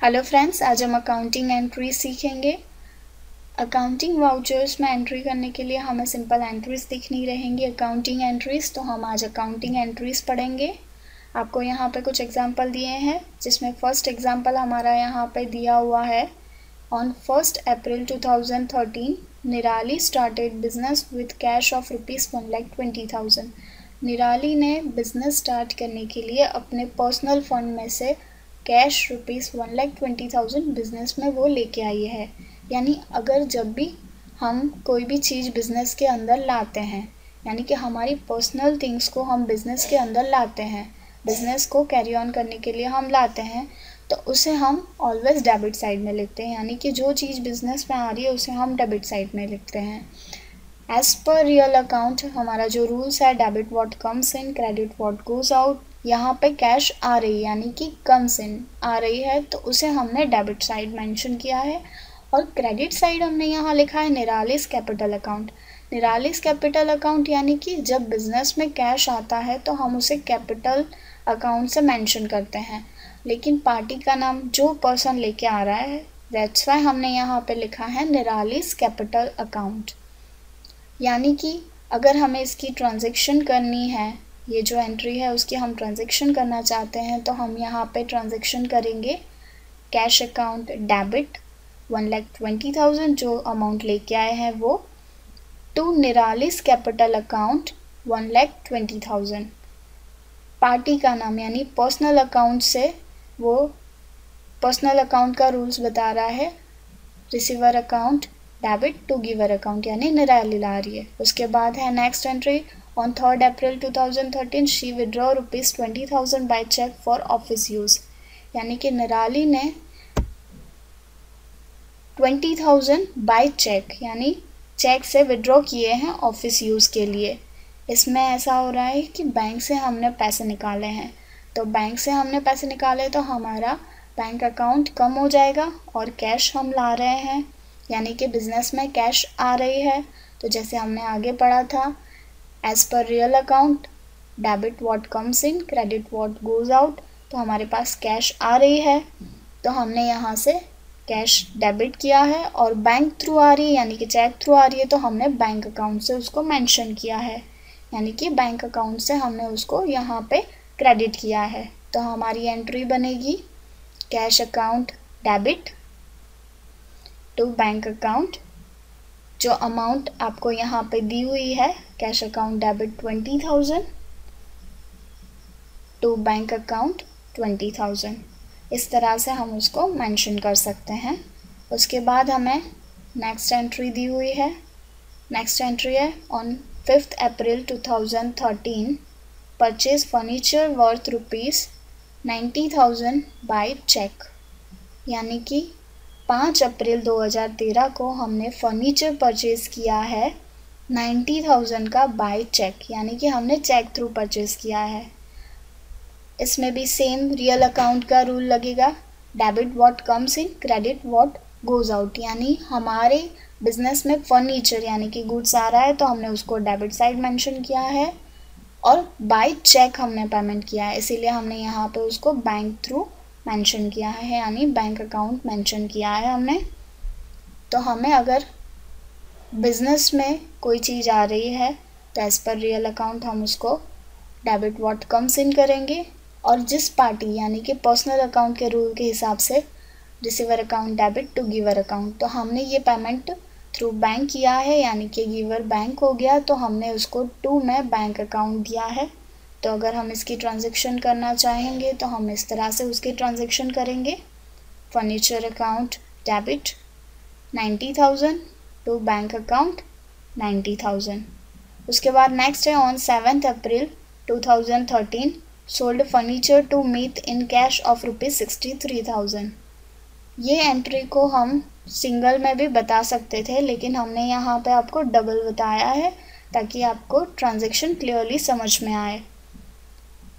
Hello friends, आज हम accounting entry सीखेंगे। अकाउंटिंग वाउचर्स में एंट्री करने के लिए हमें सिंपल एंट्रीज दिखनी रहेंगी, अकाउंटिंग एंट्रीज। तो हम आज अकाउंटिंग एंट्रीज पढ़ेंगे। आपको यहाँ पे कुछ एग्जांपल दिए हैं, जिसमें फर्स्ट एग्जांपल हमारा यहाँ पे दिया हुआ है। ऑन 1 अप्रैल 2013 निराली started business with cash of ₹1,20,000। निराली ने बिजनेस स्टार्ट करने के लिए अपने पर्सनल फंड में से कैश ₹1,20,000 बिजनेस में वो लेके आई है। यानी अगर जब भी हम कोई भी चीज़ बिजनेस के अंदर लाते हैं, यानी कि हमारी पर्सनल थिंग्स को हम बिजनेस के अंदर लाते हैं, बिजनेस को कैरी ऑन करने के लिए हम लाते हैं, तो उसे हम ऑलवेज डेबिट साइड में लिखते हैं। यानी कि जो चीज़ बिजनेस में आ रही है उसे हम डेबिट साइड में लिखते हैं। एज पर रियल अकाउंट हमारा जो रूल्स है, debit what comes in, credit what goes out. यहाँ पे कैश आ रही है यानी कि कम्स इन आ रही है, तो उसे हमने डेबिट साइड मेंशन किया है। और क्रेडिट साइड हमने यहाँ लिखा है निरालिस कैपिटल अकाउंट। निरालिस कैपिटल अकाउंट यानी कि जब बिजनेस में कैश आता है तो हम उसे कैपिटल अकाउंट से मेंशन करते हैं, लेकिन पार्टी का नाम जो पर्सन लेके आ रहा है, दैट्स वाई हमने यहाँ पे लिखा है निरालिस कैपिटल अकाउंट। यानी कि अगर हमें इसकी ट्रांजैक्शन करनी है, ये जो एंट्री है उसकी हम ट्रांजैक्शन करना चाहते हैं, तो हम यहाँ पे ट्रांजैक्शन करेंगे कैश अकाउंट डेबिट 1,20,000 जो अमाउंट लेके आए हैं वो, टू निरालिस कैपिटल अकाउंट 1,20,000। पार्टी का नाम यानी पर्सनल अकाउंट से वो पर्सनल अकाउंट का रूल्स बता रहा है, receiver account debit to giver account, यानी निराली ला रही है। उसके बाद है next entry, on 3 April 2013 she withdraw ₹20,000 by cheque for office use. यानी कि निराली ने 20,000 बाय चेक यानी चेक से विड्रॉ किए हैं ऑफिस यूज़ के लिए। इसमें ऐसा हो रहा है कि बैंक से हमने पैसे निकाले हैं, तो बैंक से हमने पैसे निकाले तो हमारा बैंक अकाउंट कम हो जाएगा और कैश हम ला रहे हैं, यानी कि बिजनेस में कैश आ रही है। तो जैसे हमने आगे पढ़ा था, as per real account debit what comes in, credit what goes out. तो हमारे पास कैश आ रही है तो हमने यहाँ से कैश डेबिट किया है, और बैंक थ्रू आ रही है यानी कि चेक थ्रू आ रही है तो हमने बैंक अकाउंट से उसको मेंशन किया है, यानी कि बैंक अकाउंट से हमने उसको यहाँ पे क्रेडिट किया है। तो हमारी एंट्री बनेगी cash account debit to bank account. जो अमाउंट आपको यहाँ पे दी हुई है, cash account debit 20,000 to bank account 20,000, इस तरह से हम उसको मेंशन कर सकते हैं। उसके बाद हमें नेक्स्ट एंट्री दी हुई है। नेक्स्ट एंट्री है on 5 April 2013 purchase furniture worth ₹90,000 by cheque. यानी कि 5 अप्रैल 2013 को हमने फर्नीचर परचेज़ किया है 90,000 का बाय चेक, यानी कि हमने चेक थ्रू परचेज़ किया है। इसमें भी सेम रियल अकाउंट का रूल लगेगा, debit what comes in, credit what goes out. यानी हमारे बिजनेस में फर्नीचर यानी कि गुड्स आ रहा है तो हमने उसको डेबिट साइड मेंशन किया है, और बाय चेक हमने पेमेंट किया है, इसीलिए हमने यहाँ पे उसको बैंक थ्रू मेंशन किया है, यानी बैंक अकाउंट मेंशन किया है हमने। तो हमें अगर बिजनेस में कोई चीज़ आ रही है तो एज पर रियल अकाउंट हम उसको डेबिट व्हाट कम्स इन करेंगे, और जिस पार्टी यानी कि पर्सनल अकाउंट के रूल के हिसाब से receiver account debit to giver account. तो हमने ये पेमेंट थ्रू बैंक किया है यानी कि गिवर बैंक हो गया, तो हमने उसको टू में बैंक अकाउंट दिया है। तो अगर हम इसकी ट्रांजैक्शन करना चाहेंगे तो हम इस तरह से उसकी ट्रांजैक्शन करेंगे, furniture account debit 90,000 to bank account 90,000। उसके बाद नेक्स्ट है on 7 April 2013 sold furniture to Meet in cash of ₹63,000। ये एंट्री को हम सिंगल में भी बता सकते थे, लेकिन हमने यहाँ पे आपको डबल बताया है ताकि आपको ट्रांजैक्शन क्लियरली समझ में आए।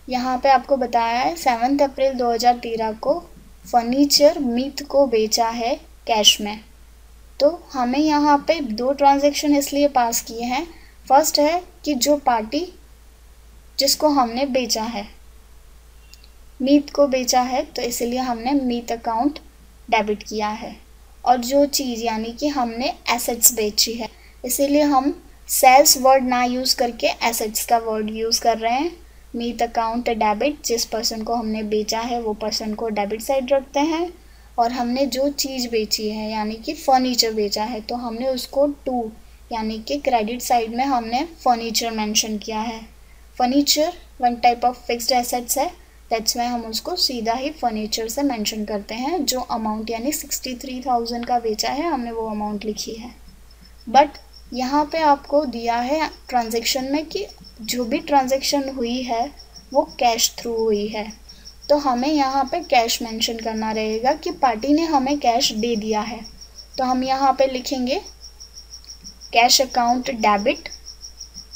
यहाँ पे आपको बताया है 7 अप्रैल 2013 को फर्नीचर मीत को बेचा है कैश में। तो हमें यहाँ पे दो ट्रांजैक्शन इसलिए पास किए हैं। फर्स्ट है कि जो पार्टी जिसको हमने बेचा है, मीत को बेचा है, तो इसलिए हमने मीत अकाउंट डेबिट किया है, और जो चीज़ यानी कि हमने एसेट्स बेची है, इसीलिए हम सेल्स वर्ड ना यूज़ करके एसेट्स का वर्ड यूज़ कर रहे हैं। मीट अकाउंट डेबिट, जिस पर्सन को हमने बेचा है वो पर्सन को डेबिट साइड रखते हैं, और हमने जो चीज़ बेची है यानी कि फर्नीचर बेचा है तो हमने उसको टू यानी कि क्रेडिट साइड में हमने फर्नीचर मेंशन किया है। Furniture one type of fixed assets है, दैट्स वाई हम उसको सीधा ही फर्नीचर से मेंशन करते हैं। जो अमाउंट यानी 63,000 का बेचा है हमने वो अमाउंट लिखी है। बट यहाँ पे आपको दिया है ट्रांजैक्शन में कि जो भी ट्रांजैक्शन हुई है वो कैश थ्रू हुई है, तो हमें यहाँ पे कैश मेंशन करना रहेगा कि पार्टी ने हमें कैश दे दिया है। तो हम यहाँ पे लिखेंगे कैश अकाउंट डेबिट,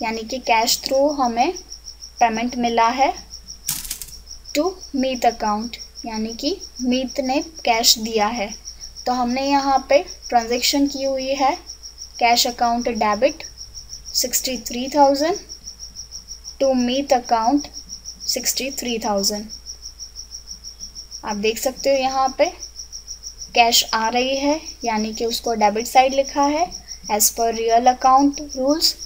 यानी कि कैश थ्रू हमें पेमेंट मिला है, टू मीट अकाउंट, यानी कि मीत ने कैश दिया है। तो हमने यहाँ पे ट्रांजैक्शन की हुई है cash account debit 63,000 to Meet account 63,000। आप देख सकते हो यहाँ पे कैश आ रही है यानी कि उसको डेबिट साइड लिखा है। As per real account rules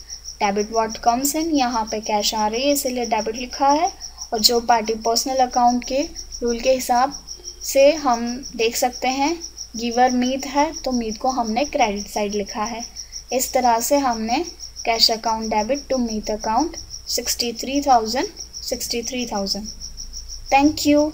debit what comes in, यहाँ पे कैश आ रही है इसीलिए डेबिट लिखा है, और जो पार्टी पर्सनल अकाउंट के रूल के हिसाब से हम देख सकते हैं गिवर मीत है तो मीत को हमने क्रेडिट साइड लिखा है। इस तरह से हमने cash account debit to Meet account 63,000। Thank you.